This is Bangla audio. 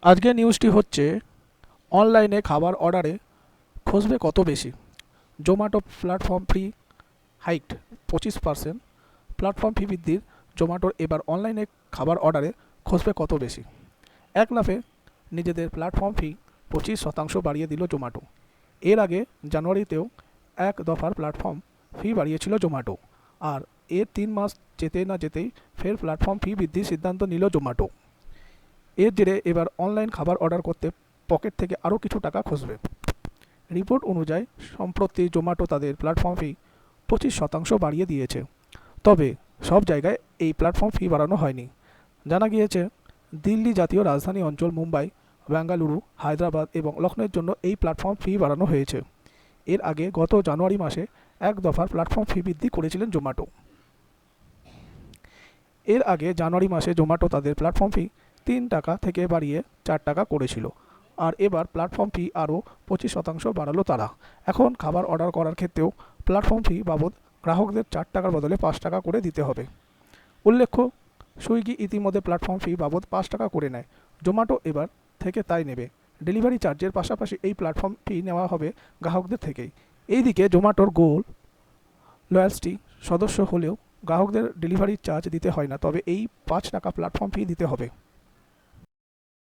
আজকের নিউজটি হচ্ছে অনলাইনে খাবার অর্ডারে খসবে কত বেশি। জোম্যাটো প্ল্যাটফর্ম ফি হাইকড 25%। প্ল্যাটফর্ম ফি বৃদ্ধির জোম্যাটোর এবার অনলাইনে খাবার অর্ডারে খসবে কত বেশি। এক লাফে নিজেদের প্ল্যাটফর্ম ফি 25% বাড়িয়ে দিল জোম্যাটো। এর আগে জানুয়ারিতেও এক দফার প্ল্যাটফর্ম ফি বাড়িয়েছিল জোম্যাটো, আর এর 3 মাস যেতে না যেতেই ফের প্ল্যাটফর্ম ফি বৃদ্ধির সিদ্ধান্ত নিল জোম্যাটো। এর জেরে এবার অনলাইন খাবার অর্ডার করতে পকেট থেকে আরও কিছু টাকা খসবে। রিপোর্ট অনুযায়ী সম্প্রতি জোম্যাটো তাদের প্ল্যাটফর্ম ফি 25% বাড়িয়ে দিয়েছে। তবে সব জায়গায় এই প্ল্যাটফর্ম ফি বাড়ানো হয়নি। জানা গিয়েছে, দিল্লি, জাতীয় রাজধানী অঞ্চল, মুম্বাই, বেঙ্গালুরু, হায়দ্রাবাদ এবং লখনউয়ের জন্য এই প্ল্যাটফর্ম ফি বাড়ানো হয়েছে। এর আগে গত জানুয়ারি মাসে এক দফার প্ল্যাটফর্ম ফি বৃদ্ধি করেছিলেন জোম্যাটো। এর আগে জানুয়ারি মাসে জোম্যাটো তাদের প্ল্যাটফর্ম ফি 3 টাকা থেকে বাড়িয়ে 4 টাকা করেছিল, আর এবার প্ল্যাটফর্ম ফি আরও 25% বাড়ালো তারা। এখন খাবার অর্ডার করার ক্ষেত্রেও প্ল্যাটফর্ম ফি বাবদ গ্রাহকদের 4 টাকার বদলে 5 টাকা করে দিতে হবে। উল্লেখ্য, সুইগি ইতিমধ্যে প্ল্যাটফর্ম ফি বাবদ 5 টাকা করে নেয়। জোম্যাটো এবার থেকে তাই নেবে। ডেলিভারি চার্জের পাশাপাশি এই প্ল্যাটফর্ম ফি নেওয়া হবে গ্রাহকদের থেকেই। এইদিকে জোম্যাটোর গোল লয়ালটি সদস্য হলেও গ্রাহকদের ডেলিভারি চার্জ দিতে হয় না, তবে এই 5 টাকা প্ল্যাটফর্ম ফি দিতে হবে।